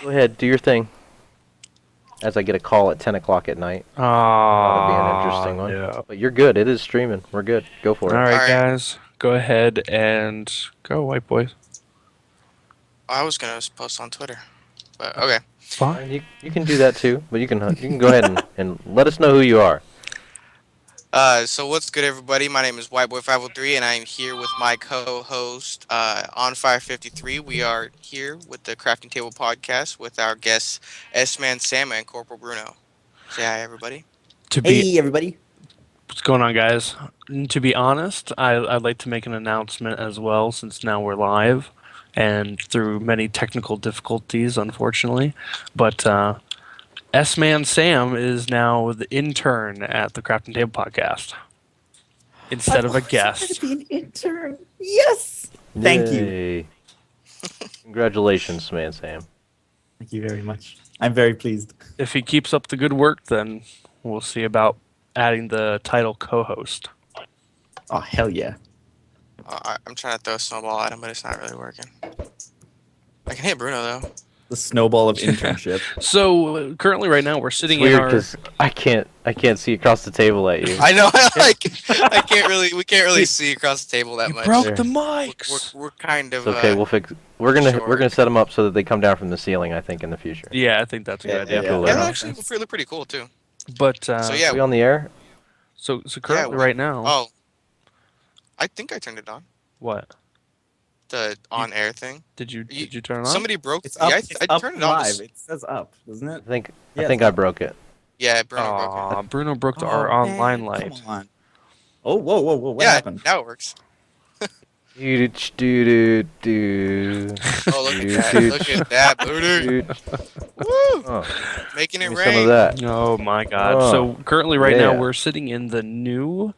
Go ahead, do your thing. As I get a call at 10 o'clock at night. That'll be an interesting one. No. But you're good. It is streaming. We're good. Go for All it. right, Alright, guys, go ahead and go, white boys. I was gonna post on Twitter, but okay. Fine. You can do that too, but you can go ahead and let us know who you are. So what's good, everybody? My name is Whiteboy503, and I'm here with my co-host, On Fire 53. We are here with the Crafting Table podcast with our guests, S-Man Sam and Corporal Bruno. Say hi, everybody. To be Hey, everybody. What's going on, guys? To be honest, I'd like to make an announcement as well, since now we're live, and through many technical difficulties, unfortunately. But S-Man Sam is now the intern at the Crafting Table podcast instead of a guest. To be an intern. Yes. Thank you. Yay. Congratulations, man, Sam. Thank you very much. I'm very pleased. If he keeps up the good work, then we'll see about adding the title co-host. Oh, hell yeah. I'm trying to throw a snowball at him, but it's not really working. I can hit Bruno, though. The snowball of internship. So currently, right now, we're sitting It's in weird our. because I can't see across the table at you. I know, I can't really, we can't really see across the table that You much. broke There. the mics. We're kind of, It's okay. We'll fix. We're gonna short. set them up so that they come down from the ceiling. I think in the future. Yeah, I think that's a good Yeah, idea. yeah. yeah, Yeah. they're actually really pretty cool, too. But So, yeah. Are we on the air? so currently, Yeah, right now, Oh, I think I turned it on. what The on-air thing. did you You- turn it on? Somebody broke. It's up. Yeah, It's I up turned it on. live. It says up, doesn't it? I Yes. think I broke it. Yeah, Bruno broke it. Aw, Bruno broke our Oh, online man, light. Come on. Oh, whoa, whoa, whoa. What Yeah, happened? now it works. Do do do. Oh, look at that! Look at that, Bruno! Woo! Oh, Making it give me some of rain. that. Oh my God! Oh, So currently, right now, yeah. we're sitting in the new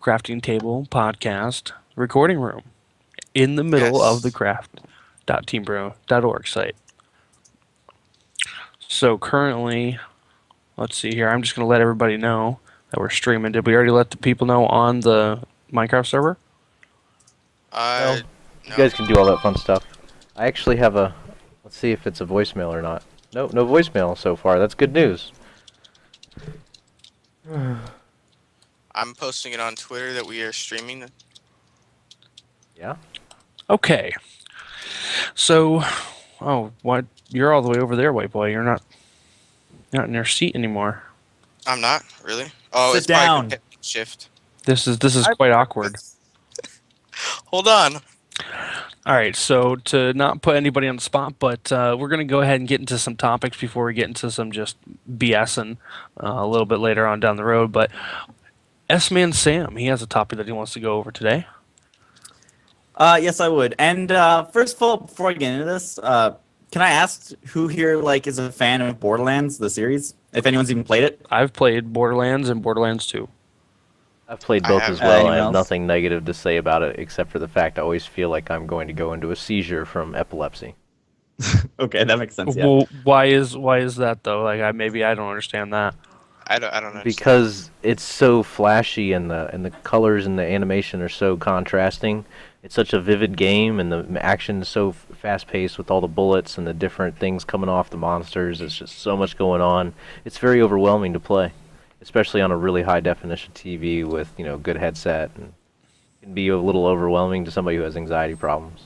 crafting table podcast recording room in the middle Yes. of the craft.teambro.org site. So currently, let's see here. I'm just going to let everybody know that we're streaming. Did we already let the people know on the Minecraft server? You No. guys can do all that fun stuff. I actually have a. Let's see if it's a voicemail or not. Nope, no voicemail so far. That's good news. I'm posting it on Twitter that we are streaming. Yeah. Okay. So, what? You're all the way over there, white boy. You're not in your seat anymore. I'm not really. Oh, Sit it's probably down. hit shift. This is quite awkward. Hold on. All right, so to not put anybody on the spot, but we're going to go ahead and get into some topics before we get into some just BSing a little bit later on down the road. But S-Man Sam, he has a topic that he wants to go over today. Yes, I would. And first of all, before I get into this, can I ask who here is a fan of Borderlands, the series? If anyone's even played it? I've played Borderlands and Borderlands 2. I've played I both have- as well. I anyone have else? nothing negative to say about it except for the fact I always feel like I'm going to go into a seizure from epilepsy. Okay, that makes sense. Yeah. Well, why is that though? Like maybe I don't understand that. I don't know. Because it's so flashy and the colors and the animation are so contrasting. It's such a vivid game and the action is so fast paced with all the bullets and the different things coming off the monsters. It's just so much going on. It's very overwhelming to play, especially on a really high definition TV with good headset, and it can be a little overwhelming to somebody who has anxiety problems.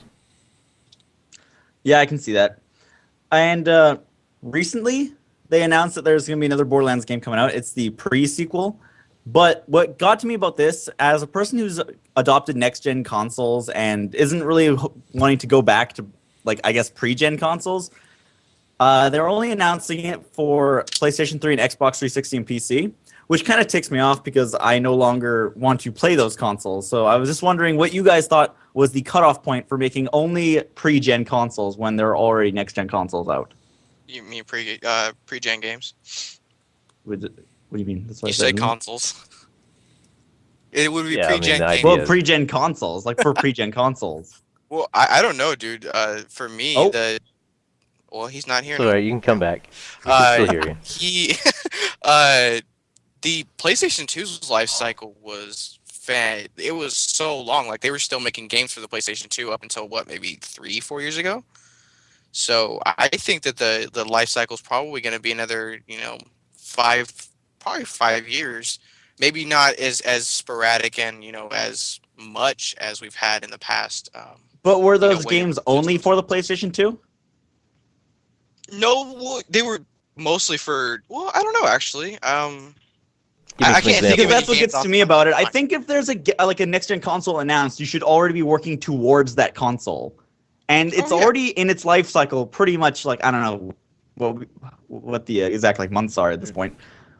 Yeah, I can see that. And recently, they announced that there's going to be another Borderlands game coming out. It's the pre-sequel. But what got to me about this, as a person who's adopted next-gen consoles and isn't really wanting to go back to, I guess, pre-gen consoles, they're only announcing it for PlayStation 3 and Xbox 360 and PC, which kind of ticks me off because I no longer want to play those consoles. So I was just wondering what you guys thought was the cutoff point for making only pre-gen consoles when there are already next-gen consoles out. You mean pre-gen games? What do you mean? That's what I You said, say isn't it? consoles. It would be Yeah, I mean, pre-gen the games. idea Well, is- pre-gen consoles, for pre-gen consoles. Well, I don't know, dude. For me, Oh. well, he's not here It's alright, you can come back. We can still hear you. He, the PlayStation 2's life cycle was it was so long. Like they were still making games for the PlayStation 2 up until what, maybe 3-4 years ago. So I think that the life cycle is probably going to be another, five, probably 5 years. Maybe not as sporadic and as much as we've had in the past. But were those When games only for the PlayStation 2? no, they were mostly for. Well, I don't know actually. Give me I some can't think Because of any examples. that's what games gets off to the me top of about it. my I mind. think if there's a next gen console announced, you should already be working towards that console, and it's Oh yeah. already in its life cycle, pretty much. Like I don't know what the exact like months are at this point,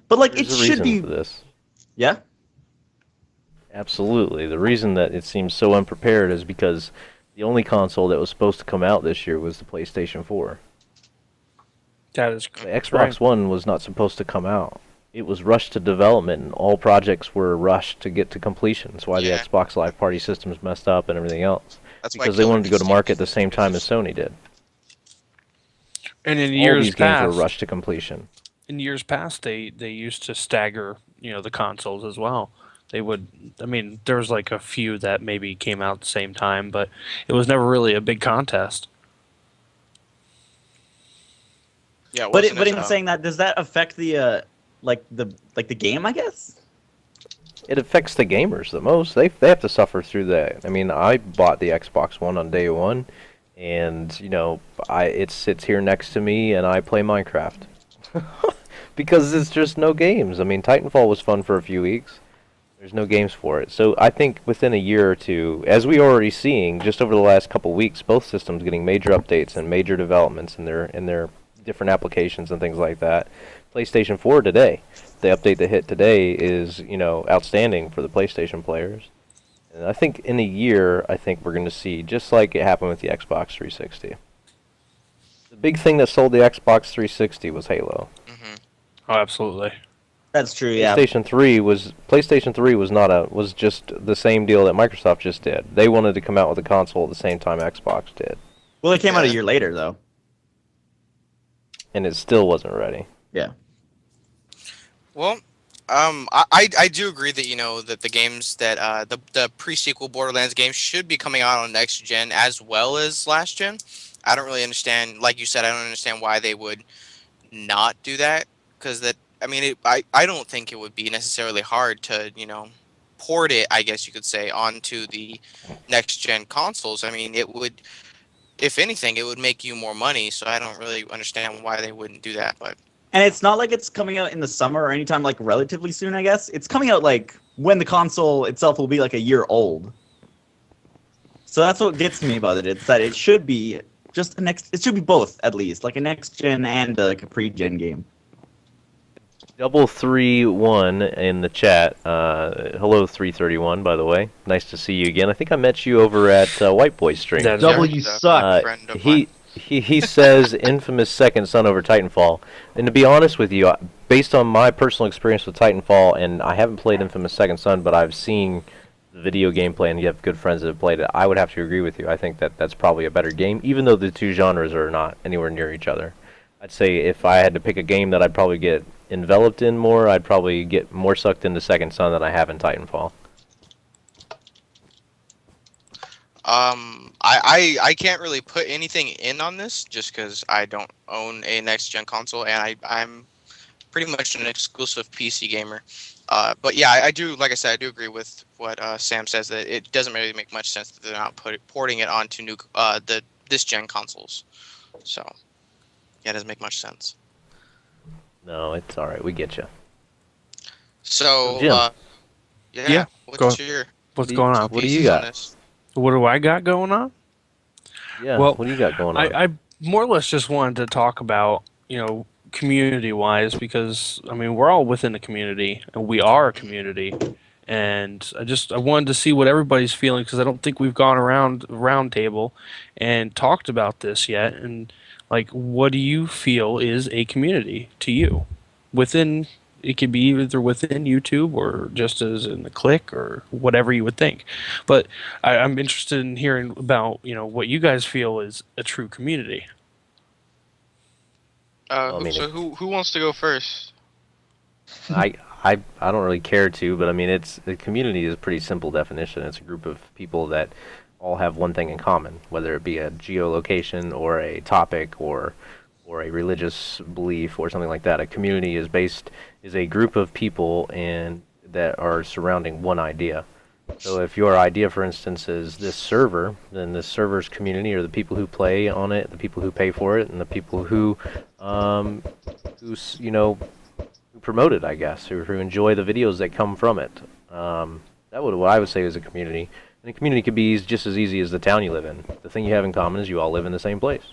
but like it There's a should reason be. for this. Yeah. Absolutely. The reason that it seems so unprepared is because the only console that was supposed to come out this year was the PlayStation 4. That is The Xbox right. One was not supposed to come out. It was rushed to development, and all projects were rushed to get to completion. That's why the Yeah. Xbox Live Party systems messed up and everything else. That's why Because they Killer wanted to go to Instinct market at the same time as is- Sony did. And in All years these games were past, rushed to completion. they used to stagger, the consoles as well. They would, I mean, there was like a few that maybe came out at the same time, but it was never really a big contest. Yeah, it But wasn't but as in saying that, does that affect the the game? I guess. It affects the gamers the most. They have to suffer through that. I mean, I bought the Xbox One on day one, and it sits here next to me, and I play Minecraft because it's just no games. I mean, Titanfall was fun for a few weeks. There's no games for it. So I think within a year or two, as we are already seeing, just over the last couple weeks, both systems getting major updates and major developments in their different applications and things like that. PlayStation 4 today, the update that hit today is outstanding for the PlayStation players. And I think in a year, I think we're going to see just like it happened with the Xbox 360. The big thing that sold the Xbox 360 was Halo. hmm Oh, absolutely. That's true. Yeah. PlayStation 3 was just the same deal that Microsoft just did. They wanted to come out with a console at the same time Xbox did, Well, it came out a Yeah. year later though. and it still wasn't ready. Yeah. Well, I do agree that that the games that the pre-sequel Borderlands games should be coming out on next gen as well as last gen. I don't really understand, like you said, I don't understand why they would not do that, because that I mean I don't think it would be necessarily hard to port it, I guess you could say, onto the next gen consoles. I mean, it would, if anything, it would make you more money. So I don't really understand why they wouldn't do that, but. And it's not like it's coming out in the summer or anytime like relatively soon, I guess. It's coming out like when the console itself will be like a year old. So that's what gets me about it. It's that it should be just it should be both at least, like a next gen and like a pre-gen game. 331 in the chat. Hello 331, by the way. Nice to see you again. I think I met you over at White Boy stream. That's Double, right. you a suck. friend of He mine. he says infamous second son over Titanfall. And to be honest with you, based on my personal experience with Titanfall, and I haven't played Infamous Second Son, but I've seen the video gameplay and you have good friends that have played it, I would have to agree with you. I think that that's probably a better game, even though the two genres are not anywhere near each other. I'd say if I had to pick a game that I'd probably get enveloped in more, I'd probably get more sucked into Second Son than I have in Titanfall. I can't really put anything in on this just because I don't own a next gen console, and I'm pretty much an exclusive PC gamer. But yeah, I do, like I said, I do agree with what Sam says, that it doesn't really make much sense that they're not porting it onto this gen consoles. So yeah, it doesn't make much sense. No, it's all right. We get you. So Jim. Yeah, go what's your What's do you- going on? What do pieces you on got? this? What do I got going on? Yeah. Well, What do you got going on? I more or less just wanted to talk about, community-wise, because, I mean, we're all within the community, and we are a community. And I wanted to see what everybody's feeling, because I don't think we've gone around the round table and talked about this yet. And, like, what do you feel is a community to you? It could be either within YouTube or just as in the click or whatever you would think. But I'm interested in hearing about, what you guys feel is a true community. Well, I mean, So who wants to go first? I don't really care to, but I mean, the community is a pretty simple definition. It's a group of people that all have one thing in common, whether it be a geolocation or a topic or a religious belief or something like that. A community is a group of people that are surrounding one idea. So if your idea, for instance, is this server, then this server's community are the people who play on it, the people who pay for it, and the people who promote it, I guess, who enjoy the videos that come from it. That would what I would say is a community. And a community could be just as easy as the town you live in. The thing you have in common is you all live in the same place.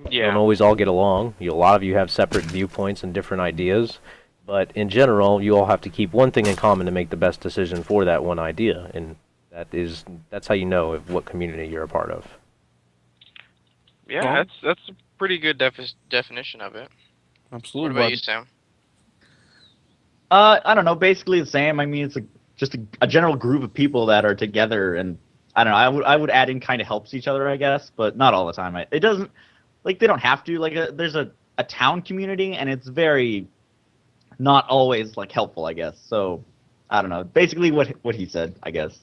You don't always all get along. A lot of you have separate viewpoints and different ideas. But in general, you all have to keep one thing in common to make the best decision for that one idea, and that's how you know what community you're a part of. Yeah, Well- that's a pretty good definition of it. Absolutely. What about you, Sam? I don't know. Basically the same. I mean, it's just a general group of people that are together, and I don't know. I would add in kind of helps each other, I guess, but not all the time. It doesn't like they don't have to. Like there's a town community, and it's very not always like helpful, I guess. So I don't know. Basically, what he said, I guess.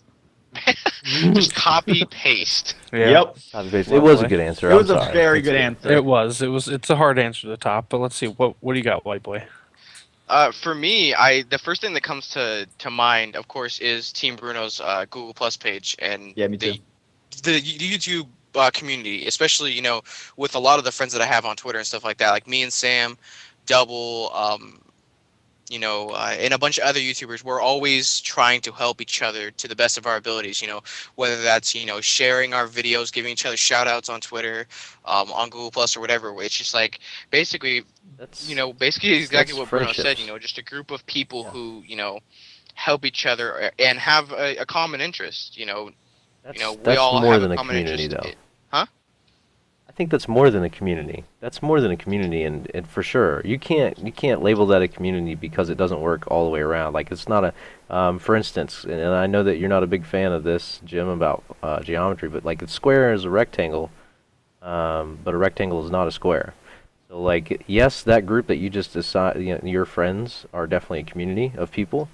Just copy paste. Yeah. Yep. It was a good answer. It was I'm a sorry. very It's good answer. It was. It's a hard answer to the top, but let's see. What do you got, white boy? For me, the first thing that comes to mind, of course, is Team Bruno's Google Plus page and Yeah, me too. the YouTube community, especially with a lot of the friends that I have on Twitter and stuff like that, like me and Sam, Double, and a bunch of other YouTubers. We're always trying to help each other to the best of our abilities. Whether that's sharing our videos, giving each other shout outs on Twitter, on Google Plus or whatever. It's just like basically basically exactly that's what Bruno said. friendships. Just a group of people Yeah. who help each other and have a common interest. We That's all more have than a a common community, interest. though. Huh? I think that's more than a community. That's more than a community, and for sure, you can't label that a community because it doesn't work all the way around. Like it's not for instance, and I know that you're not a big fan of this, Jim, about geometry, but like a square is a rectangle, but a rectangle is not a square. So like, yes, that group that you just decide, your friends are definitely a community of people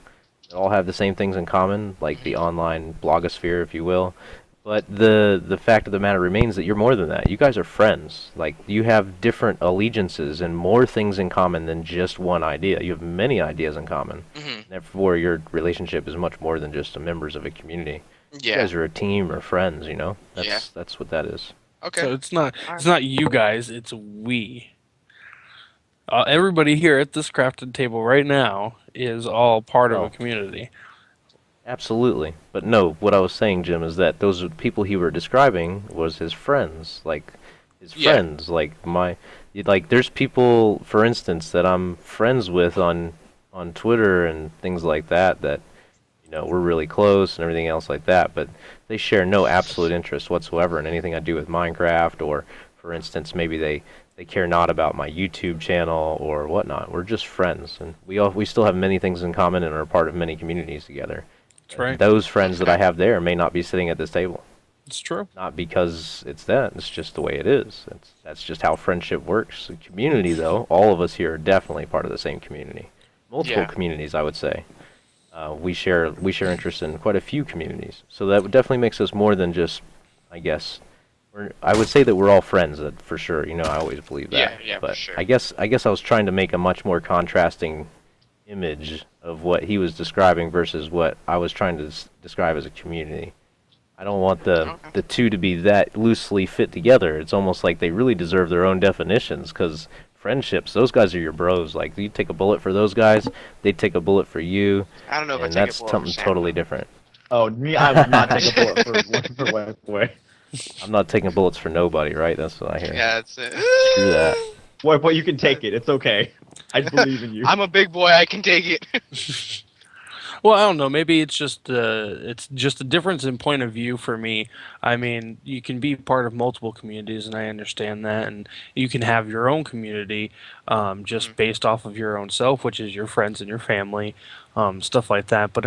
that all have the same things in common, like the online blogosphere, if you will. But the fact of the matter remains that you're more than that. You guys are friends. Like, you have different allegiances and more things in common than just one idea. You have many ideas in common. Mm-hmm. Therefore, your relationship is much more than just the members of a community. You Yeah. guys are a team or friends, That's Yeah. that's what that is. Okay. So it's not you guys, it's we. Everybody here at this crafted table right now is all part of Oh. a community. Absolutely. But no, what I was saying, Jim, is that those people he were describing was his friends. Like, his Yeah. friends. There's people, for instance, that I'm friends with on Twitter and things like that, we're really close and everything else like that, but they share no absolute interest whatsoever in anything I do with Minecraft, or, for instance, maybe they care not about my YouTube channel or whatnot. We're just friends, and we still have many things in common and are part of many communities together. That's right. Those friends that I have there may not be sitting at this table. It's true. Not because it's that. It's just the way it is. That's just how friendship works. The community, though, all of us here are definitely part of the same community. Multiple Yeah. communities, I would say. We share interest in quite a few communities. So that definitely makes us more than just, I guess. I would say that we're all friends, for sure. I always believe that. Yeah, for but sure. I guess I was trying to make a much more contrasting image of what he was describing versus what I was trying to describe as a community. I don't want the two to be that loosely fit together. It's almost like they really deserve their own definitions, because friendships, those guys are your bros. Like, you take a bullet for those guys, they take a bullet for you, I don't know if I and take that's a bullet something for Sam, totally though. different. Oh, me, I would not take a bullet for White Boy. I'm not taking bullets for nobody, right? That's what I hear. Yeah, that's it. Screw that. White Boy, you can take it. It's okay. I believe in you. I'm a big boy. I can take it. Well, I don't know. Maybe it's just a difference in point of view for me. I mean, you can be part of multiple communities, and I understand that, and you can have your own community, just based off of your own self, which is your friends and your family, stuff like that. But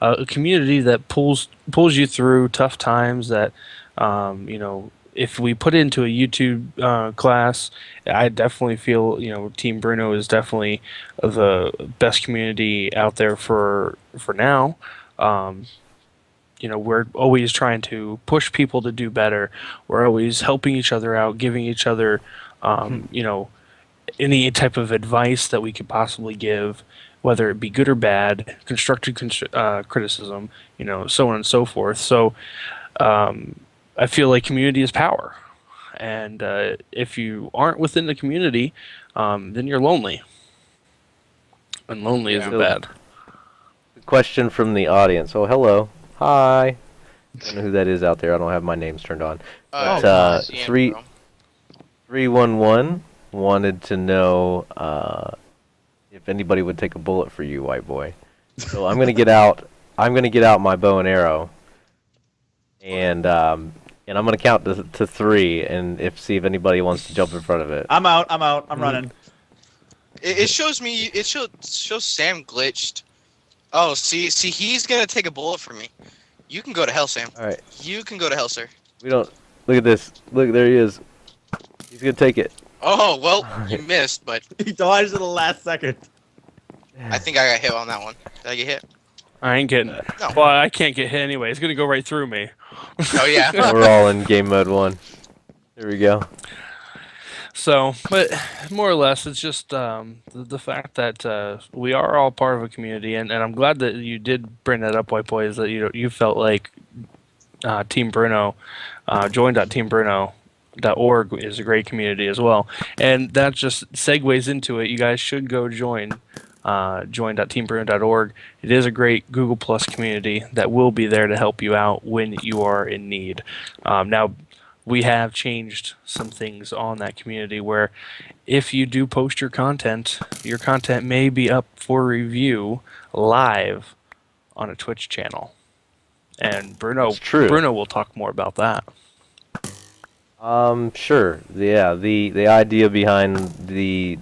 a community that pulls you through tough times. That if we put it into a YouTube class, I definitely feel Team Bruno is definitely the best community out there for now. we're always trying to push people to do better. We're always helping each other out, giving each other, any type of advice that we could possibly give, whether it be good or bad, constructive criticism, so on and so forth. So I feel like community is power. And if you aren't within the community, then you're lonely. And lonely isn't So- bad. Question from the audience. Oh, hello. Hi. I don't know who that is out there. I don't have my names turned on. But, CM, three- bro. 311 wanted to know if anybody would take a bullet for you, white boy. So I'm gonna get out. I'm gonna get out my bow and arrow, and I'm gonna count to 3, and see if anybody wants to jump in front of it. I'm out. I'm running. It shows me. It shows Sam glitched. Oh, see, he's gonna take a bullet for me. You can go to hell, Sam. All right. You can go to hell, sir. We don't. Look at this. Look, there he is. He's gonna take it. Oh well, you missed, but He dodged at the last second. I think I got hit on that one. Did I get hit? I ain't getting. No. Well, I can't get hit anyway. It's gonna go right through me. Oh yeah. We're all in game mode 1. There we go. So, but more or less, it's just the fact that we are all part of a community, and I'm glad that you did bring that up, White Boy, is that you felt like Team Bruno, join.teambruno.org is a great community as well, and that just segues into it. You guys should go join join.teambruno.org. It is a great Google Plus community that will be there to help you out when you are in need. Now, we have changed some things on that community where if you do post your content may be up for review live on a Twitch channel. And That's true. Bruno will talk more about that. Sure. Yeah, the idea behind the...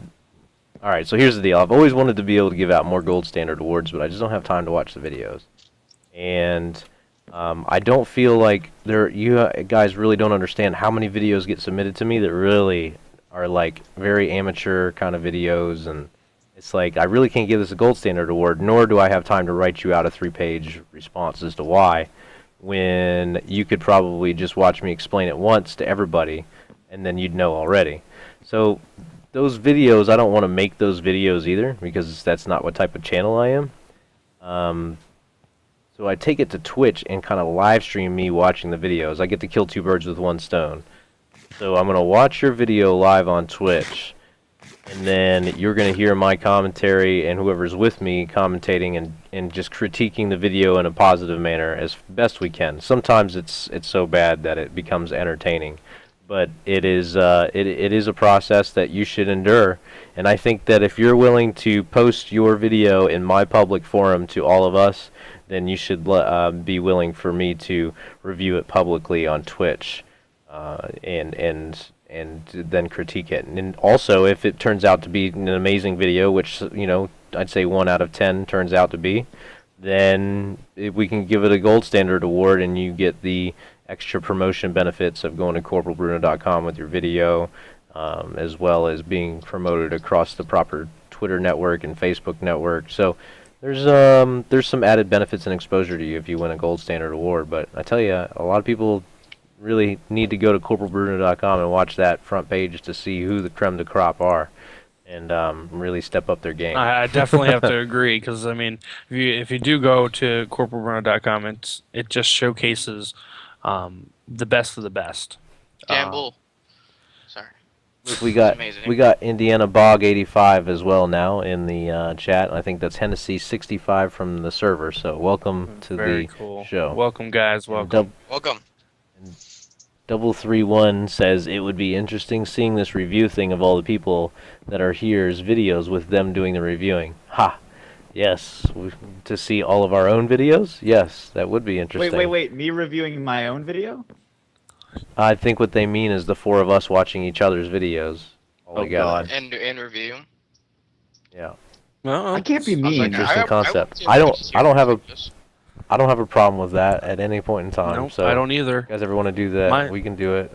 Alright, so here's the deal. I've always wanted to be able to give out more gold standard awards, but I just don't have time to watch the videos. And I don't feel like you guys really don't understand how many videos get submitted to me that really are like very amateur kind of videos, and it's like I really can't give this a gold standard award, nor do I have time to write you out a 3-page response as to why, when you could probably just watch me explain it once to everybody, and then you'd know already. So those videos, I don't want to make those videos either, because that's not what type of channel I am. So I take it to Twitch and kind of live stream me watching the videos. I get to kill 2 birds with 1 stone. So I'm going to watch your video live on Twitch, and then you're going to hear my commentary and whoever's with me commentating and just critiquing the video in a positive manner as best we can. Sometimes it's so bad that it becomes entertaining, but it is a process that you should endure. And I think that if you're willing to post your video in my public forum to all of us, then you should be willing for me to review it publicly on Twitch, and then critique it. And also, if it turns out to be an amazing video, which I'd say 1 out of 10 turns out to be, then we can give it a gold standard award, and you get the extra promotion benefits of going to CorporalBruno.com with your video, as well as being promoted across the proper Twitter network and Facebook network. So there's some added benefits and exposure to you if you win a gold standard award. But I tell you, a lot of people really need to go to CorporalBruno.com and watch that front page to see who the creme de crop are, and really step up their game. I definitely have to agree, because I mean, if you do go to CorporalBruno.com, it just showcases the best of the best. Gamble. Sorry. Look, we amazing. got Indiana Bog 85 as well now in the chat. I think that's Hennessy 65 from the server. So welcome to Very the cool. show. Welcome, guys. Welcome. Welcome. 331 says it would be interesting seeing this review thing of all the people that are here's videos with them doing the reviewing. Ha! Yes, to see all of our own videos? Yes, that would be interesting. Wait. Me reviewing my own video? I think what they mean is the 4 of us watching each other's videos all together. God. And review. Yeah. Well, I can't be mean. Interesting concept. I don't have a problem with that at any point in time. nope, so I don't if either. you guys ever want to do that, My- we can do it.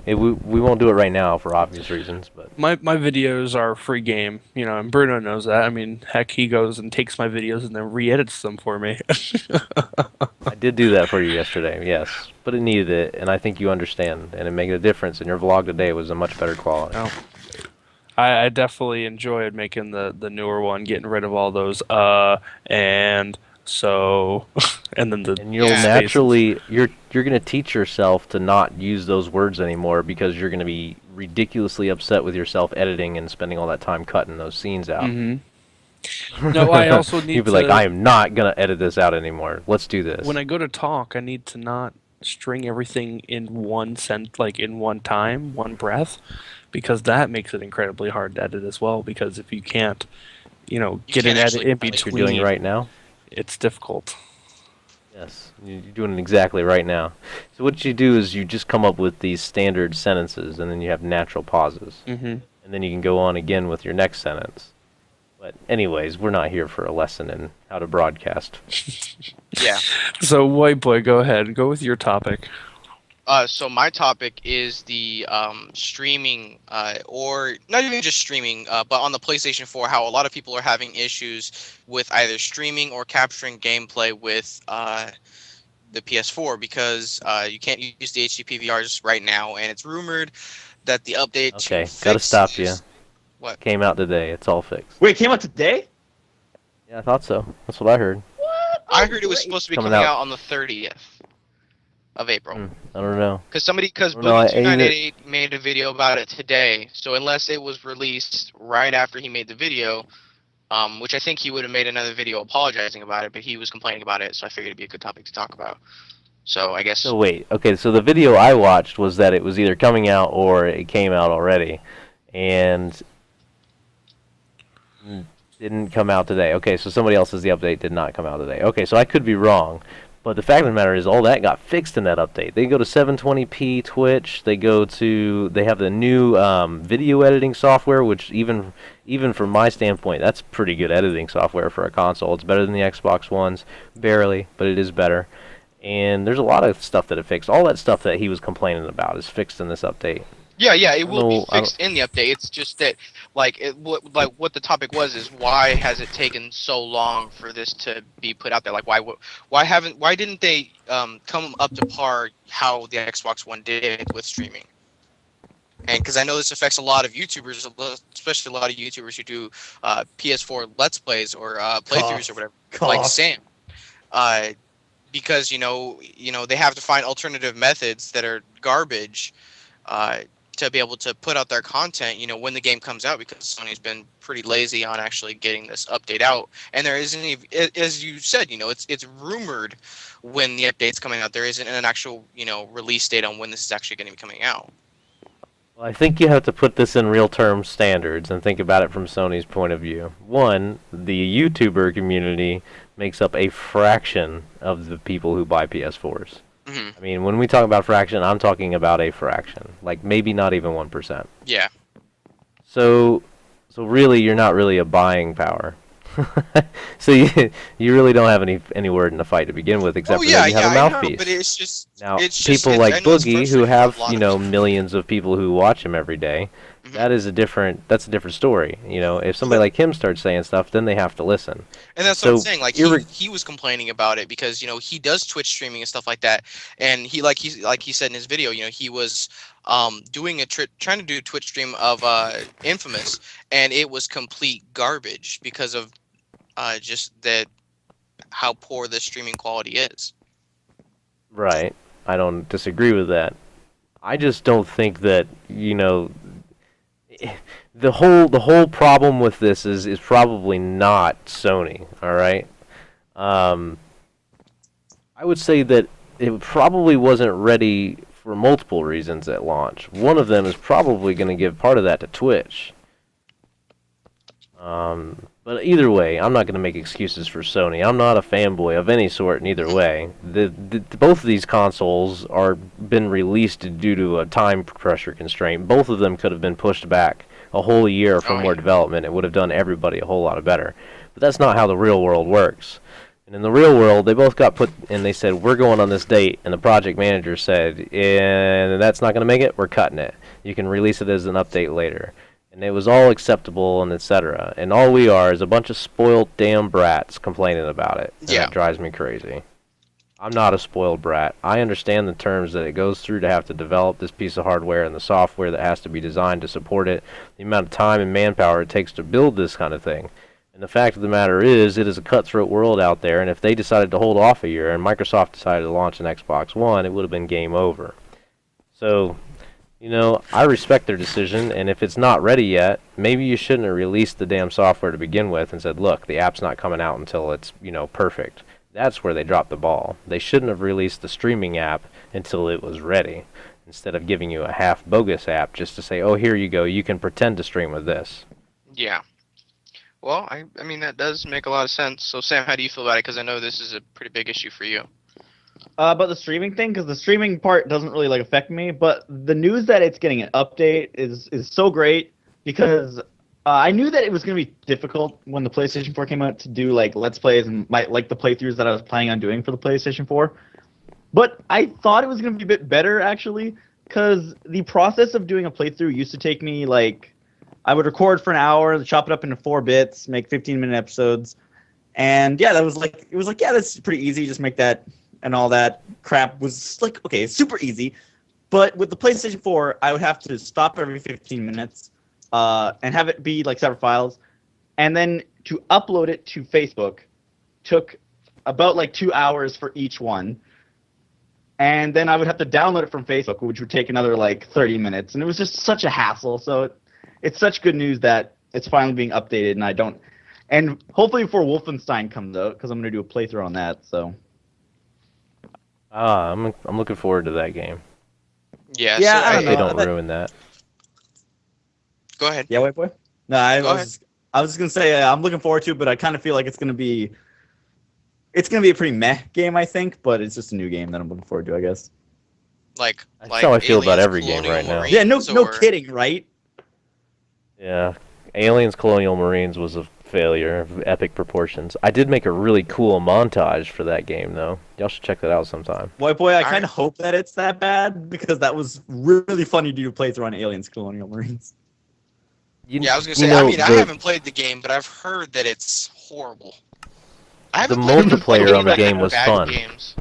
We won't do it right now for obvious reasons, but My videos are free game, and Bruno knows that. I mean, heck, he goes and takes my videos and then re-edits them for me. I did do that for you yesterday, yes. But it needed it, and I think you understand, and it made a difference, and your vlog today was a much better quality. Oh. I definitely enjoyed making the newer one, getting rid of all those and so and then the And you'll Yeah. naturally you're going to teach yourself to not use those words anymore because you're going to be ridiculously upset with yourself editing and spending all that time cutting those scenes out. No, I also need You'd be to, like, I am not going to edit this out anymore. Let's do this. when I go to talk, I need to not string everything in one like in one time, one breath, because that makes it incredibly hard to edit as well. Because if you can't, get an can't edit actually in cut it. Like between, you're doing right now? it's difficult. Yes, you're doing it exactly right now. So what you do is you just come up with these standard sentences, and then you have natural pauses. Mm-hmm. And then you can go on again with your next sentence. But anyways, we're not here for a lesson in how to broadcast. Yeah. So, White Boy, go ahead. Go with your topic. So my topic is the streaming, or not even just streaming, but on the PlayStation 4, how a lot of people are having issues with either streaming or capturing gameplay with the PS4 because you can't use the HD PVRs right now, and it's rumored that the update Okay, to gotta fix stop you. this- What? Came out today. It's all fixed. Wait, it came out today? Yeah, I thought so. That's what I heard. I heard it was supposed to be Coming coming out. out on the 30th of April. I don't know. Because Well, no, I- Boogie2988 made a video about it today. So unless it was released right after he made the video, which I think he would have made another video apologizing about it, but he was complaining about it, so I figured it'd be a good topic to talk about. So I guess. So wait, okay, so the video I watched was that it was either coming out or it came out already, and didn't come out today. Okay, so somebody else says the update did not come out today. Okay, so I could be wrong, but the fact of the matter is all that got fixed in that update. They go to 720p Twitch, they have the new video editing software, which even from my standpoint, that's pretty good editing software for a console. It's better than the Xbox One's, barely, but it is better. And there's a lot of stuff that it fixed. All that stuff that he was complaining about is fixed in this update. Yeah, it will be No, I don't- fixed in the update. It's just that, what the topic was is why has it taken so long for this to be put out there? Like, why didn't they come up to par how the Xbox One did with streaming? And because I know this affects a lot of YouTubers, especially a lot of YouTubers who do PS4 Let's Plays or playthroughs or whatever, like Sam. Because they have to find alternative methods that are garbage to be able to put out their content, when the game comes out, because Sony's been pretty lazy on actually getting this update out. And there isn't even, as you said, it's rumored when the update's coming out. There isn't an actual, release date on when this is actually going to be coming out. Well, I think you have to put this in real term standards and think about it from Sony's point of view. One, the YouTuber community makes up a fraction of the people who buy PS4s. Mm-hmm. I mean, when we talk about fraction, I'm talking about a fraction, like maybe not even 1%. Yeah. So really, you're not really a buying power. So you really don't have any word in the fight to begin with, except for that you have a mouthpiece. I know, but it's just Now, it's just, people I like know it's Boogie, who frustrating for have a lot of people. millions of people who watch him every day, Mhm. that's a different story. If somebody like him starts saying stuff, then they have to listen. And that's what I'm So, saying. Like he was complaining about it because he does Twitch streaming and stuff like that, and he said in his video, he was doing trying to do a Twitch stream of Infamous, and it was complete garbage because of just how poor the streaming quality is. Right. I don't disagree with that. I just don't think that the whole problem with this is probably not Sony. All right. I would say that it probably wasn't ready for multiple reasons at launch. One of them is probably going to give part of that to Twitch. But either way, I'm not going to make excuses for Sony. I'm not a fanboy of any sort in either way. Both of these consoles are been released due to a time pressure constraint. Both of them could have been pushed back a whole year for more development. It would have done everybody a whole lot better. But that's not how the real world works. And in the real world, they both got put, and they said, we're going on this date, and the project manager said, and that's not going to make it, we're cutting it. You can release it as an update later. And it was all acceptable and etc. And all we are is a bunch of spoiled damn brats complaining about it. And Yeah. that drives me crazy. I'm not a spoiled brat. I understand the terms that it goes through to have to develop this piece of hardware and the software that has to be designed to support it, the amount of time and manpower it takes to build this kind of thing. And the fact of the matter is, it is a cutthroat world out there, and if they decided to hold off a year and Microsoft decided to launch an Xbox One, it would have been game over. So, you know, I respect their decision, and if it's not ready yet, maybe you shouldn't have released the damn software to begin with and said, look, the app's not coming out until it's, you know, perfect. That's where they dropped the ball. They shouldn't have released the streaming app until it was ready, instead of giving you a half bogus app just to say, oh, here you go, you can pretend to stream with this. Yeah. Well, I mean, that does make a lot of sense. So, Sam, how do you feel about it? Because I know this is a pretty big issue for you. About the streaming thing, because the streaming part doesn't really like affect me, but the news that it's getting an update is so great, because I knew that it was going to be difficult when the PlayStation 4 came out to do like Let's Plays and like the playthroughs that I was planning on doing for the PlayStation 4. But I thought it was going to be a bit better, actually, because the process of doing a playthrough used to take me like, I would record for an hour, chop it up into 4 bits, make 15-minute episodes, and yeah, it was like, yeah, that's pretty easy, just make that, and all that crap was like, okay, it's super easy. But with the PlayStation 4, I would have to stop every 15 minutes, and have it be like separate files, and then to upload it to Facebook took about like 2 hours for each one. And then I would have to download it from Facebook, which would take another like 30 minutes. And it was just such a hassle. So it's such good news that it's finally being updated, and hopefully before Wolfenstein comes out, because I'm going to do a playthrough on that. So I'm looking forward to that game. Yeah. Yeah, so I I don't hope they know. don't ruin that. Go ahead. yeah, wait, boy. No, I Go was just going to say I'm looking forward to it, but I kind of feel like it's going to be a pretty meh game, I think. But it's just a new game that I'm looking forward to, I guess. That's how I feel about every game Colonial right now. Marines, Yeah, no or- kidding, right? Yeah, Aliens Colonial Marines was a failure of epic proportions. I did make a really cool montage for that game, though. Y'all should check that out sometime. White boy, I All kind of hope that it's that bad, because that was really funny to do a playthrough on Aliens Colonial Marines. Yeah, I was gonna say. I mean, I haven't played the game, but I've heard that it's horrible. I haven't The played enough multiplayer on the like game was bad fun. Games.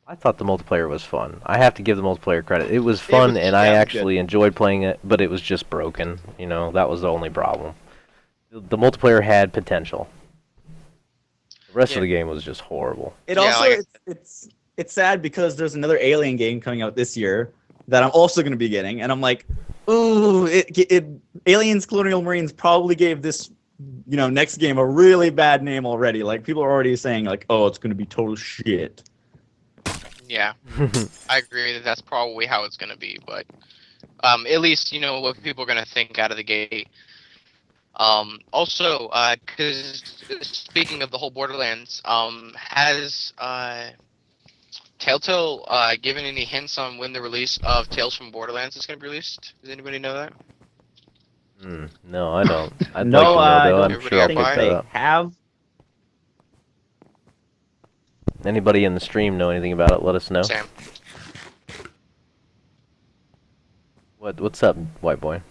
I thought the multiplayer was fun. I have to give the multiplayer credit. It was fun, and I yeah, it was actually enjoyed playing it, but it was just broken. You know, that was the only problem. The multiplayer had potential. The rest of the game was just horrible. It Yeah, also like it's sad because there's another Alien game coming out this year that I'm also going to be getting, and I'm like, ooh, Aliens Colonial Marines probably gave this, next game a really bad name already. Like, people are already saying like, oh, it's going to be total shit. Yeah, I agree that that's probably how it's gonna be, but at least you know what people are gonna think out of the gate. Also, because speaking of the whole Borderlands, has Telltale given any hints on when the release of Tales from Borderlands is gonna be released? Does anybody know that? No, I don't. I'd No, like to know, though. I I'm don't sure I'll think pick Everybody that they up. have. Anybody in the stream know anything about it, let us know. Sam. What's up, white boy?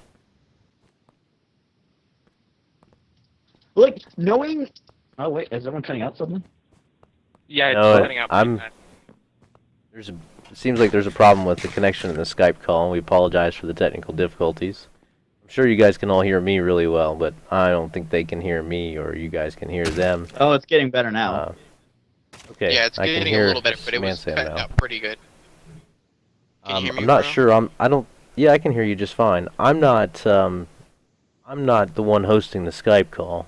Like, knowing... Oh, wait, is everyone cutting out something? Yeah, it's No, cutting out pretty I'm- bad. It seems like there's a problem with the connection in the Skype call, and we apologize for the technical difficulties. I'm sure you guys can all hear me really well, but I don't think they can hear me, or you guys can hear them. Oh, it's getting better now. Okay, Yeah, it's I can getting hear a little better, but it was Samantha cutting now. out pretty good. Can you hear me, I'm not Bruno? sure. I don't. Yeah, I can hear you just fine. I'm not the one hosting the Skype call.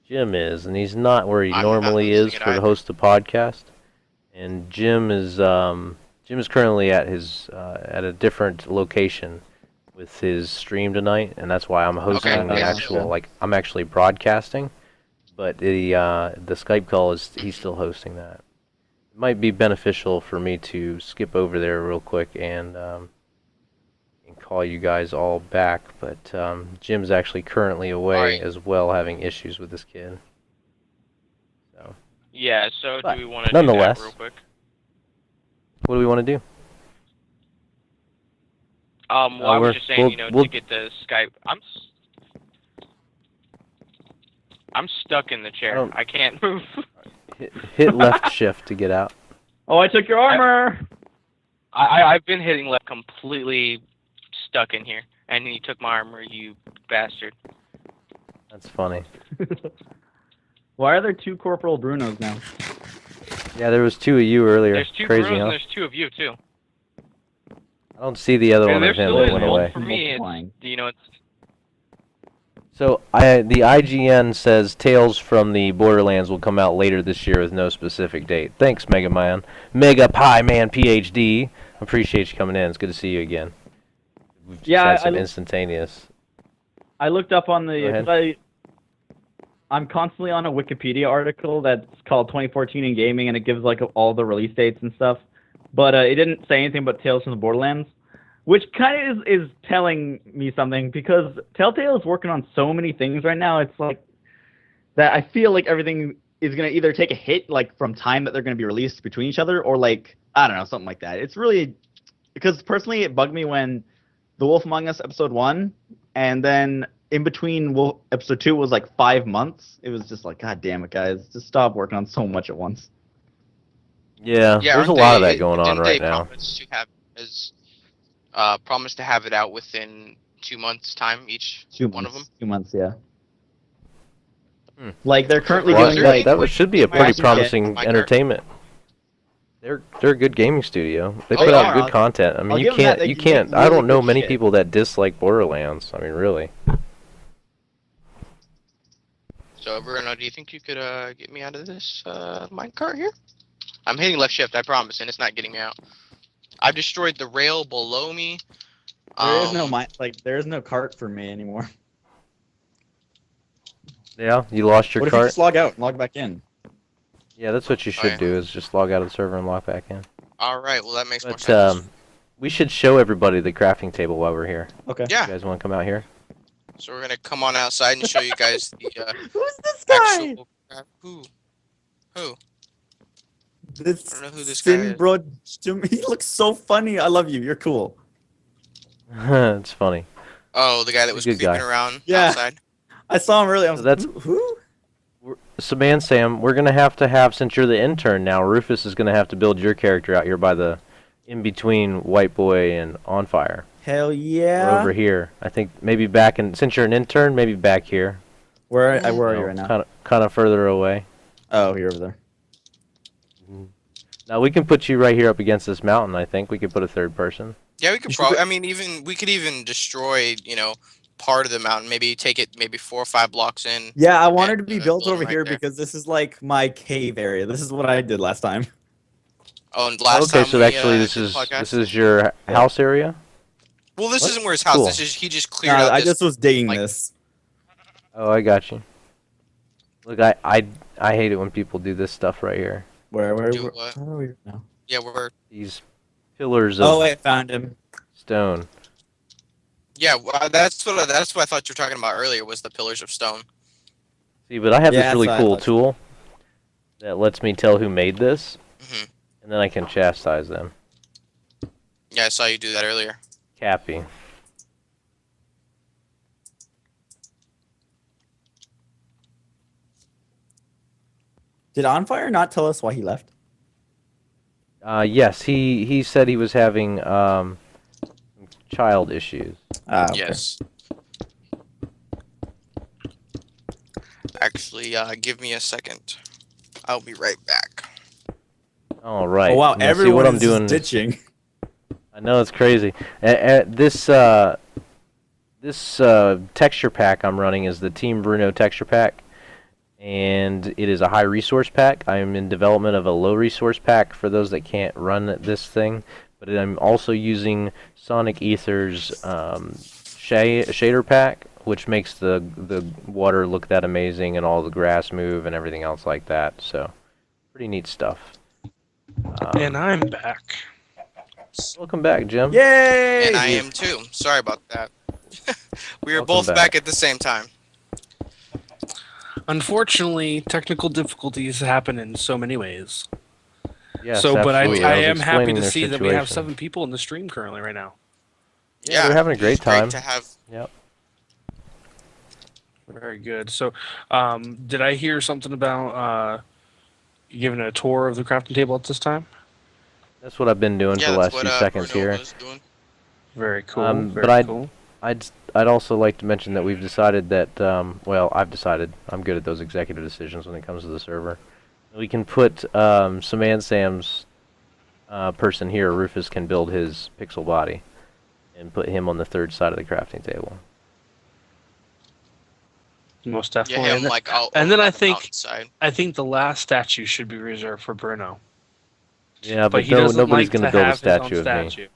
Jim is, and he's not where he I'm not normally hosting is it for the either. host of podcast. And Jim is currently at his at a different location with his stream tonight, and that's why I'm hosting the Okay. actual I'm actually broadcasting, but the Skype call he's still hosting that. It might be beneficial for me to skip over there real quick and call you guys all back, but Jim's actually currently away Alright. as well, having issues with this kid. So Yeah. So But do we want to do that nonetheless- real quick? What do we want to do? Well, I was just saying, we'll- to get the Skype. I'm stuck in the chair. I can't move. Hit left shift to get out. Oh, I took your armor. I've been hitting left, completely stuck in here, and you took my armor, you bastard. That's funny. Why are there 2 Corporal Brunos now? Yeah, there was 2 of you earlier. There's 2 Crazy, Brunos huh? and there's 2 of you too. I don't see the other And one there of him. still It is went one away. for me. It's, Multiplying. it's So the IGN says Tales from the Borderlands will come out later this year with no specific date. Thanks, Mega Man. Mega Pie Man PhD. Appreciate you coming in. It's good to see you again. We've just Yeah, had some I- instantaneous. I looked up on Go the. ahead. 'Cause I'm constantly on a Wikipedia article that's called 2014 in Gaming, and it gives like all the release dates and stuff. But it didn't say anything about Tales from the Borderlands, which kind of is telling me something, because Telltale is working on so many things right now. It's like that I feel like everything is gonna either take a hit like from time that they're gonna be released between each other, or like I don't know, something like that. It's really because personally it bugged me when The Wolf Among Us episode 1, and then in between episode 2 was like 5 months. It was just like, God damn it, guys, just stop working on so much at once. Yeah, yeah. there's a aren't lot of they- that going on didn't right they now. promise to have it out within 2 months' time each 2 one months. of them? 2 months, yeah. Hmm. Like they're currently Well, doing there that should be a pretty Minecraft. promising Minecraft. entertainment. They're a good gaming studio. They Oh, put they out are. good content. I mean, I'll you give 'em that. can't They you make can't. I really don't know good many shit. people that dislike Borderlands. I mean, really. So, Bruno, do you think you could get me out of this minecart here? I'm hitting left shift, I promise, and it's not getting me out. I've destroyed the rail below me. There is no there is no cart for me anymore. Yeah, you lost your What if you cart. just log out and log back in? Yeah, that's what you should yeah. do. Is just log out of the server and log back in. All right, well that makes more But sense. we should show everybody the crafting table while we're here. Okay. Yeah. You guys want to come out here? So we're gonna come on outside and show you guys the Who's this guy? actual. Who? This I don't know who this guy is. Bro, he looks so funny. I love you. You're cool. It's funny. Oh, the guy that was Good creeping guy. around Yeah. outside. I saw him earlier. I was So that's- like, who? So, man, Sam, we're gonna have to since you're the intern now. Rufus is gonna have to build your character out here by the in between White Boy and On Fire. Hell Or yeah. over here. I think maybe back in since you're an intern, maybe back here. Where are you right now? Kind of further away. Oh, you're over there. Now we can put you right here up against this mountain. I think we could put a third person. Yeah, we could You should probably. put- I mean, we could even destroy, part of the mountain. Maybe take it maybe 4 or 5 blocks in. Yeah, I wanted to And, be built build over right here there. because this is like my cave area. This is what I did last time. Oh, and last Okay, time so we, actually this did the is podcast- this is your house area. Well, this What? isn't where his house. Cool. This is he just cleared Nah, out. I this, just was digging like- this. Oh, I got you. Look, I hate it when people do this stuff right here. Where Do what? are we now? Yeah, we're These pillars of Oh wait, found him. stone. yeah. That's what I thought you were talking about earlier. Was the pillars of stone? See, but I have Yeah, this really that's what I cool thought. tool that lets me tell who made this, Hmm. and then I can chastise them. Yeah, I saw you do that earlier. Cappy. Did On Fire not tell us why he left? Yes, he said he was having child issues. Ah, okay. Yes. Actually, give me a second. I'll be right back. All right. Oh wow, Now, see everyone what I'm is doing. just ditching. I know it's crazy. This texture pack I'm running is the Team Bruno texture pack, and it is a high resource pack. I am in development of a low resource pack for those that can't run this thing, but I'm also using Sonic Ether's shader pack, which makes the water look that amazing and all the grass move and everything else like that. So, pretty neat stuff. And I'm back. Welcome back, Jim. Yay! And I am too. Sorry about that. We were Welcome both back. back at the same time. Unfortunately, technical difficulties happen in so many ways. Yes, So, but absolutely. I was am happy explaining to their see that we have situation. 7 people in the stream currently right now. Yeah, they're having a It is great time. to have. Yep. Very good. So, did I hear something about you giving a tour of the crafting table at this time? That's what I've been doing for Yeah, the that's last what few seconds Bruno here. was doing. Very cool. But Very cool. I'd also like to mention that we've decided that well, I've decided I'm good at those executive decisions when it comes to the server. We can put some and Sam's person here, Rufus, can build his pixel body and put him on the third side of the crafting table. Most Yeah, definitely. him And then, like out. and then on I the think mountainside. the last statue should be reserved for Bruno. Yeah, But but he no, doesn't nobody's like going to to build a have his own statue of me. statue.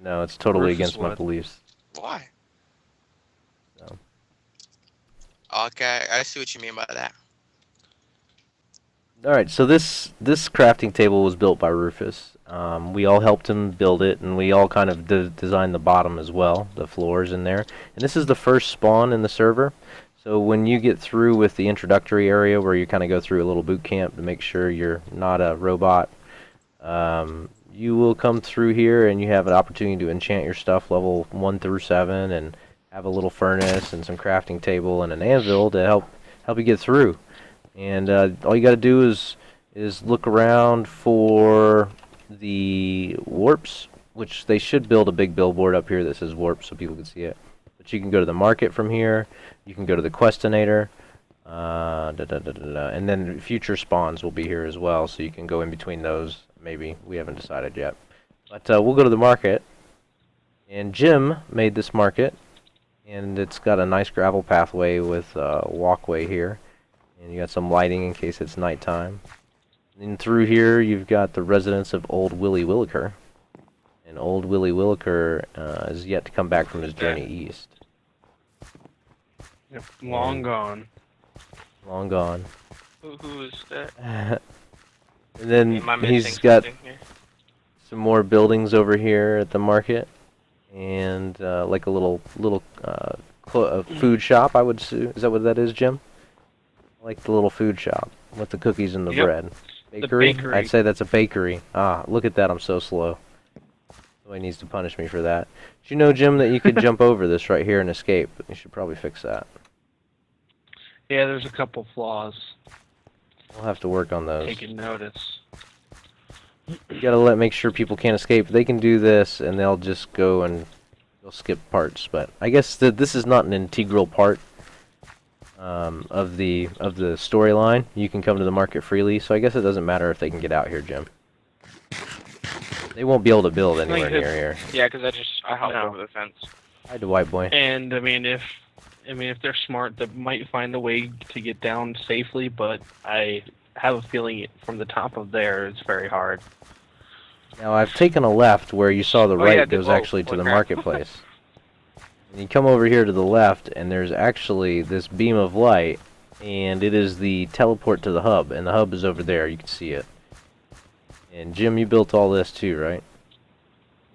No, it's totally Rufus against my would. beliefs. Why? No. Okay, I see what you mean by that. All right, so this crafting table was built by Rufus. We all helped him build it, and we all kind of designed the bottom as well, the floors in there. And this is the first spawn in the server. So when you get through with the introductory area, where you kind of go through a little boot camp to make sure you're not a robot, you will come through here, and you have an opportunity to enchant your stuff level 1 through 7, and have a little furnace and some crafting table and an anvil to help you get through. And all you got to do is look around for the warps, which they should build a big billboard up here that says warp so people can see it. But you can go to the market from here. You can go to the questinator. And then future spawns will be here as well, so you can go in between those. Maybe we haven't decided yet. But we'll go to the market. And Jim made this market, and it's got a nice gravel pathway with a walkway here. And you got some lighting in case it's nighttime. And through here, you've got the residence of Old Willie Williker. And Old Willie Williker is yet to come back from his journey east. Yep, long gone. Long gone. Who is that? And then Am I he's missing got something here? some more buildings over here at the market. And like a little food shop, I would assume. Is that what that is, Jim? Like the little food shop with the cookies and the Yep. bread. Bakery? bakery. I'd say that's a bakery. Ah, look at that, I'm so slow. Somebody needs to punish me for that. Did you know, Jim, that you could jump over this right here and escape? You should probably fix that. Yeah, there's a couple flaws. We'll have to work on those. Taking notice. You gotta make sure people can't escape. They can do this, and they'll just go and they'll skip parts. But I guess this is not an integral part of the storyline. You can come to the market freely, so I guess it doesn't matter if they can get out here, Jim. They won't be able to build anywhere it's- near here. Yeah, because I hopped No. over the fence. Hi to White Boy. And I mean, if they're smart, they might find a way to get down safely. But I have a feeling from the top of there, it's very hard. Now I've taken a left where you saw the Oh, right yeah, goes whoa, actually to holy the crap. marketplace. And you come over here to the left, and there's actually this beam of light, and it is the teleport to the hub, and the hub is over there. You can see it. And Jim, you built all this too, right?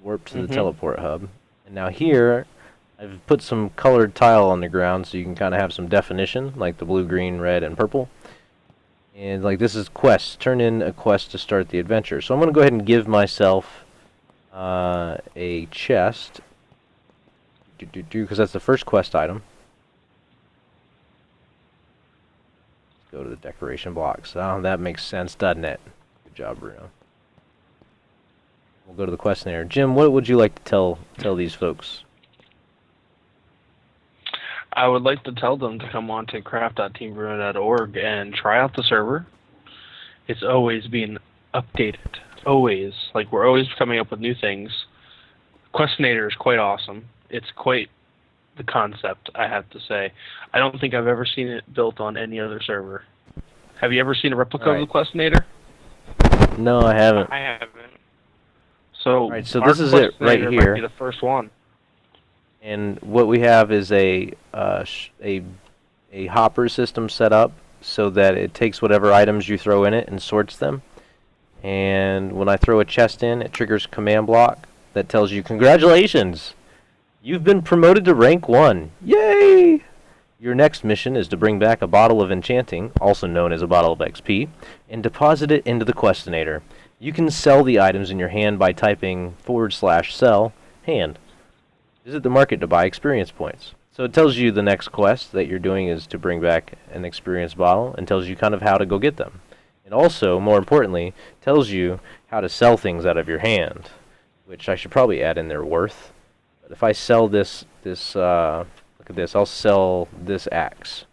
Warp to the Mhm. teleport hub. And now here, I've put some colored tile on the ground so you can kind of have some definition, like the blue, green, red, and purple. And like this is quests. Turn in a quest to start the adventure. So I'm going to go ahead and give myself a chest. Because that's the first quest item. Let's go to the decoration blocks. Oh, that makes sense, doesn't it? Good job, Bruno. We'll go to the questionnaire. Jim, what would you like to tell these folks? I would like to tell them to come on to craft.teambruno.org and try out the server. It's always being updated. Always. Like, we're always coming up with new things. Questinator is quite awesome. It's quite the concept, I have to say. I don't think I've ever seen it built on any other server. Have you ever seen a replica of the Questinator? No, I haven't. I haven't. So, Right, so our this is it right Questinator here. might be the first one. And what we have is a hopper system set up so that it takes whatever items you throw in it and sorts them. And when I throw a chest in, it triggers a command block that tells you, "Congratulations! You've been promoted to rank 1. Yay!" Your next mission is to bring back a bottle of enchanting, also known as a bottle of XP, and deposit it into the questinator. You can sell the items in your hand by typing /sell hand. Visit the market to buy experience points. So it tells you the next quest that you're doing is to bring back an experience bottle and tells you kind of how to go get them. And also, more importantly, tells you how to sell things out of your hand, which I should probably add in their worth. But if I sell this look at this, I'll sell this axe.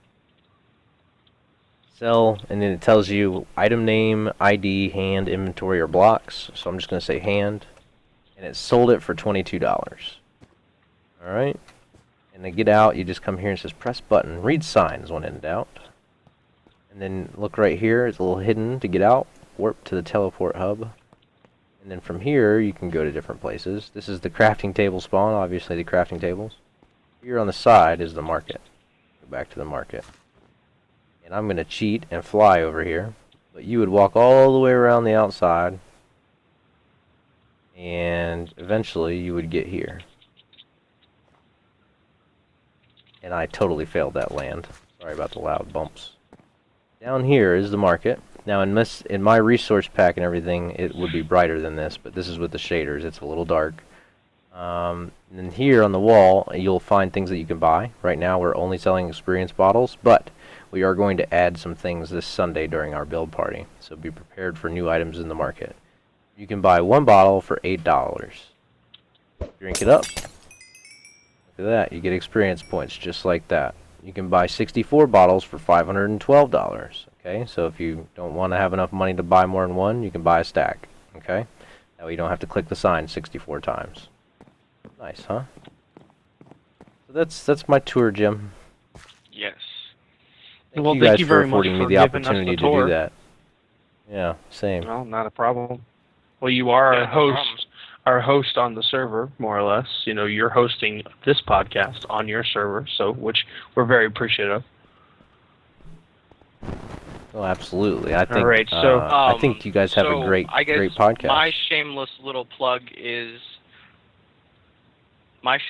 Sell, and then it tells you item name, ID, hand, inventory, or blocks. So I'm just going to say hand. And it sold it for $22. Alright. And to get out, you just come here and it says press button. Read signs when in doubt. And then look right here, it's a little hidden to get out. Warp to the teleport hub. And then from here, you can go to different places. This is the crafting table spawn, obviously the crafting tables. Here on the side is the market. Go back to the market. And I'm going to cheat and fly over here. But you would walk all the way around the outside. And eventually you would get here. And I totally failed that land. Sorry about the loud bumps. Down here is the market. Now in my resource pack and everything, it would be brighter than this, but this is with the shaders. It's a little dark. And then here on the wall, you'll find things that you can buy. Right now we're only selling experience bottles, but we are going to add some things this Sunday during our build party. So be prepared for new items in the market. You can buy one bottle for $8. Drink it up. Look at that, you get experience points just like that. You can buy 64 bottles for $512. Okay, so if you don't want to have enough money to buy more than one, you can buy a stack. Okay, that way you don't have to click the sign 64 times. Nice, huh? So that's my tour, Jim. Yes. Well, you thank guys you for very much affording me for the giving us opportunity the to tour. do that. Yeah, same. No, not a problem. Well, you are Yeah, our no host, problem. our host on the server, more or less. You know, you're hosting this podcast on your server, so which we're very appreciative. Oh, absolutely. I think. right, so, I think you guys have a great I guess great podcast. My shameless little plug is, as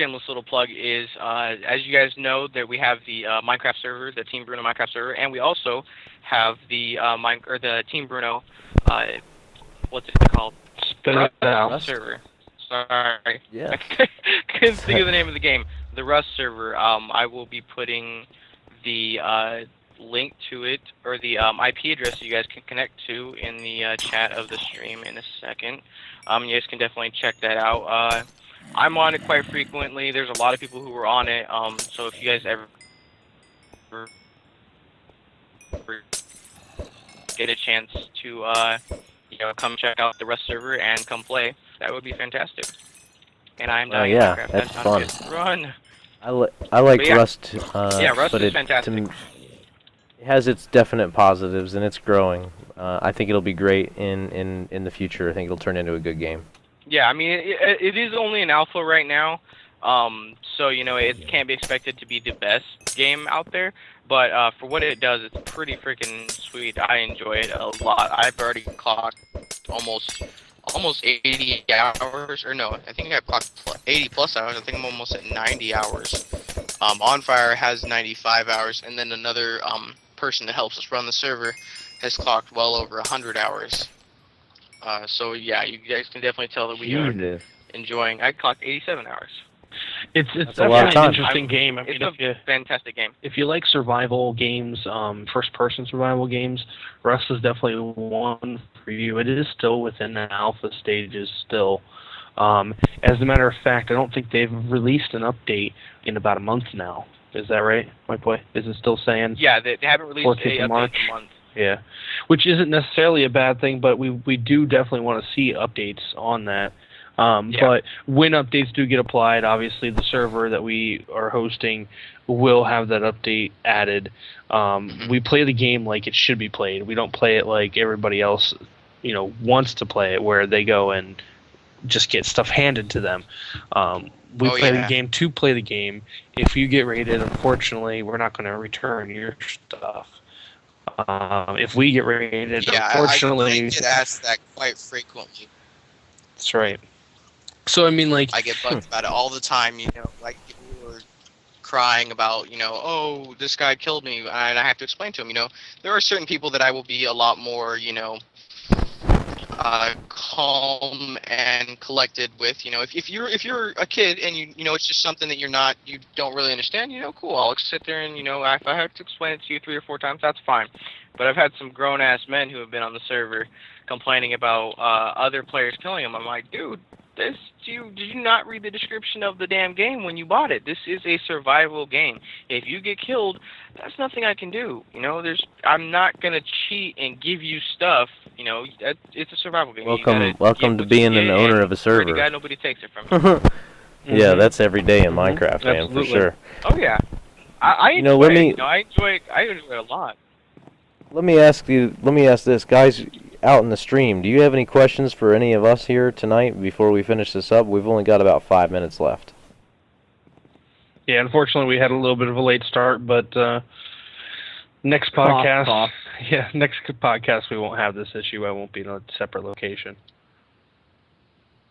you guys know, that we have the Minecraft server, the Team Bruno Minecraft server, and we also have the the Team Bruno, what's it called? Spin it out. Rust? Server. Sorry. Yeah. I couldn't think of the name of the game. The Rust server. I will be putting the link to it, or the IP address you guys can connect to in the chat of the stream in a second. You guys can definitely check that out. I'm on it quite frequently. There's a lot of people who are on it. So if you guys ever get a chance to come check out the Rust server and come play, that would be fantastic. And I'm Oh, dying in yeah, Minecraft. that's not fun. good. Run. I like But yeah. Rust. Yeah, Rust but is it, fantastic. It has its definite positives, and it's growing. I think it'll be great in the future. I think it'll turn into a good game. Yeah, I mean, it is only an alpha right now, so it can't be expected to be the best game out there. But for what it does, it's pretty freaking sweet. I enjoy it a lot. I've already clocked almost 80 hours, or no, I think I clocked 80 plus hours. I think I'm almost at 90 hours. On Fire has 95 hours, and then another person that helps us run the server has clocked well over 100 hours. So yeah, you guys can definitely tell that we are enjoying. I clocked 87 hours. It's That's a lot of definitely an time. interesting game. I mean, It's a fantastic game. if you like survival games, first-person survival games, Rust is definitely one for you. It is still within the alpha stages still. As a matter of fact, I don't think they've released an update in about a month now. Is that right, my boy? Is it still saying? Yeah, they haven't released 14th a of update March? in a month. Yeah, which isn't necessarily a bad thing, but we do definitely want to see updates on that. Yeah. But when updates do get applied, obviously the server that we are hosting will have that update added. We play the game like it should be played. We don't play it like everybody else, wants to play it, where they go and just get stuff handed to them. We play the game to play the game. If you get raided, unfortunately, we're not going to return your stuff. If we get raided, unfortunately, I get asked that quite frequently. that's right. So I mean, like, I get bugged about it all the time. Like crying about, oh, this guy killed me, and I have to explain to him, there are certain people that I will be a lot more, calm and collected with. If you're a kid and it's just something that you don't really understand, cool, I'll sit there and if I have to explain it to you 3 or 4 times, that's fine. But I've had some grown ass men who have been on the server complaining about other players killing them. I'm like, dude, did you not read the description of the damn game when you bought it? This is a survival game. If you get killed, that's nothing I can do. I'm not gonna cheat and give you stuff. It's a survival game. Welcome to being an owner of a server. God, nobody takes it from you. Yeah, that's every day in Minecraft, man, for sure. Oh yeah, I enjoy it. I enjoy it a lot. Let me ask this, guys out in the stream. Do you have any questions for any of us here tonight before we finish this up? We've only got about 5 minutes left. Yeah, unfortunately, we had a little bit of a late start, but next podcast, next podcast we won't have this issue. I won't be in a separate location.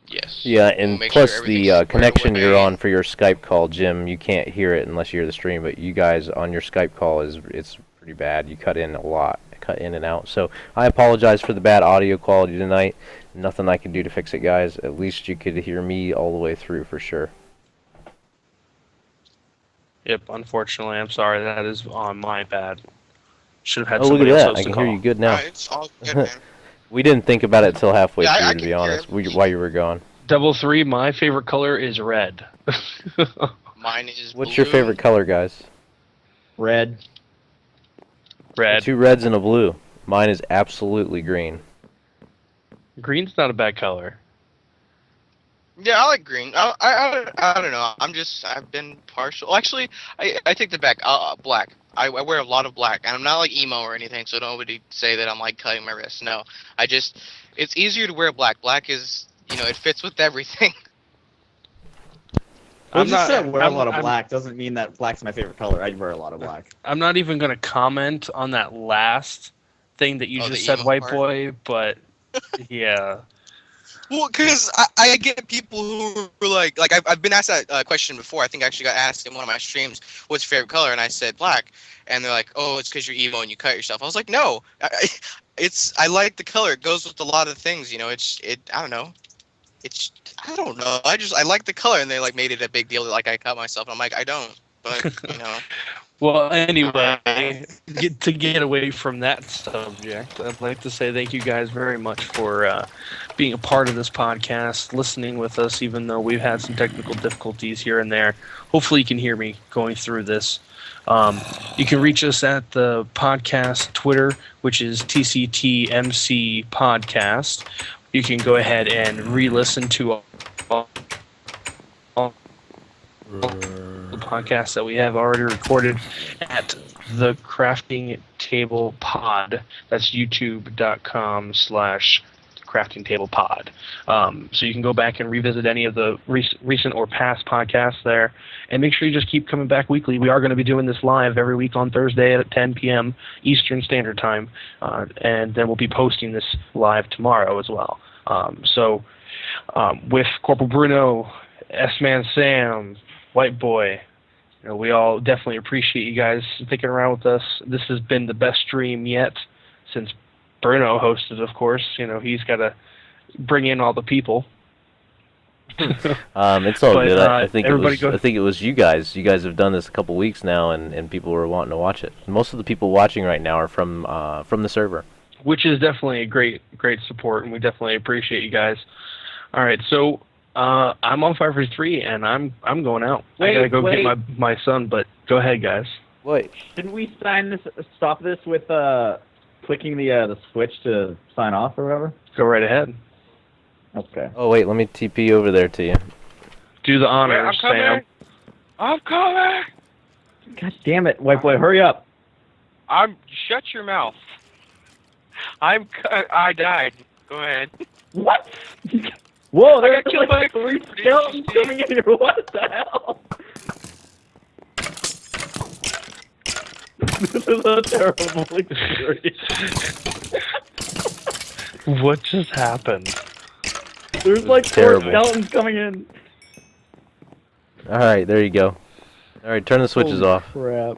Yes. Yeah, and plus the connection you're on for your Skype call, Jim, you can't hear it unless you're the stream. But you guys on your Skype call it's pretty bad. You cut in a lot, cut in and out. So I apologize for the bad audio quality tonight. Nothing I can do to fix it, guys. At least you could hear me all the way through for sure. Yep, unfortunately, I'm sorry. That is on my bad. Should have had look somebody at that. else I to can call. hear you good now. It's all good, man. We didn't think about it till halfway Yeah, through, I to can be hear honest. it. While you were gone. 3, my favorite color is red. Mine is What's blue. your favorite color, guys? Red. Red. 2 reds and a blue. Mine is absolutely green. Green's not a bad color. Yeah, I like green. I don't know. I've been partial. Actually, I take the back. Black. I wear a lot of black, and I'm not like emo or anything, so nobody say that I'm like cutting my wrists. No, it's easier to wear black. Black is, it fits with everything. I wear a lot of black doesn't mean that black's my favorite color. I wear a lot of black. I'm not even going to comment on that last thing that you just said, emo white part? boy, but yeah. Well, because I get people who are like I've been asked that question before. I think I actually got asked in one of my streams, what's your favorite color? And I said black. And they're like, oh, it's because you're emo and you cut yourself. I was like, no, I like the color. It goes with a lot of things, I don't know. I don't know. I like the color, and they like made it a big deal that like I cut myself. I'm like, I don't, but Well, anyway, to get away from that subject, I'd like to say thank you guys very much for being a part of this podcast, listening with us, even though we've had some technical difficulties here and there. Hopefully you can hear me going through this. You can reach us at the podcast Twitter, which is TCTMC Podcast. You can go ahead and re-listen to all the podcasts that we have already recorded at the Crafting Table Pod. That's youtube.com/Crafting Table Pod. So you can go back and revisit any of the recent or past podcasts there, and make sure you just keep coming back weekly. We are going to be doing this live every week on Thursday at 10 p.m. Eastern Standard Time, and then we'll be posting this live tomorrow as well. With Corporal Bruno, S-Man Sam, White Boy, we all definitely appreciate you guys sticking around with us. This has been the best stream yet, since Bruno hosted, of course. He's got to bring in all the people. It's all But, good. I think everybody I think it was you guys. You guys have done this a couple weeks now, and people were wanting to watch it. Most of the people watching right now are from the server, which is definitely a great support, and we definitely appreciate you guys. All right, so I'm on 543, and I'm going out. I gotta go get my son, but go ahead, guys. Wait. Shouldn't we stop this with clicking the switch to sign off or whatever? Go right ahead. Okay. Oh wait, let me TP over there to you. Do the honors, Sam. I'm coming. God damn it, White Boy, hurry up. Shut your mouth. I died. Go ahead. What? Whoa, I there's got killed by 3 skeletons coming in here. What the hell? This is a terrible experience. What just happened? There's like 4 terrible. skeletons coming in. All right, there you go. All right, turn the switches Holy off. Crap.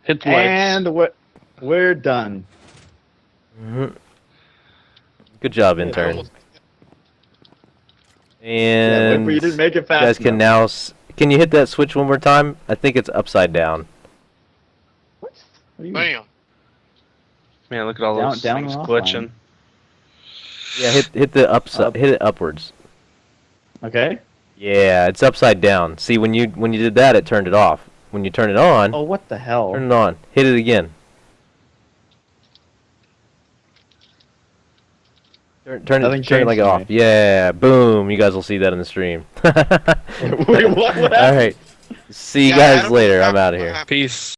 Hit the lights. And we're done. Mhm. Good job, Yeah, intern. almost- Yeah, And but you didn't make it you fast guys can enough. now. Can you hit that switch one more time? I think it's upside down. What? What do you mean? Bam. Man, look at all Down- those down things or offline? glitching. Yeah, hit the upside. Up. Hit it upwards. Okay. Yeah, it's upside down. See, when you did that, it turned it off. When you turn it on, Oh, what the hell? turn it on. Hit it again. Turn Nothing it changed like to off. me. Yeah, boom. You guys will see that in the stream. Wait, what All happened? right. See you Yeah, I guys don't know later. what I'm out of happened. here. What happened? Peace.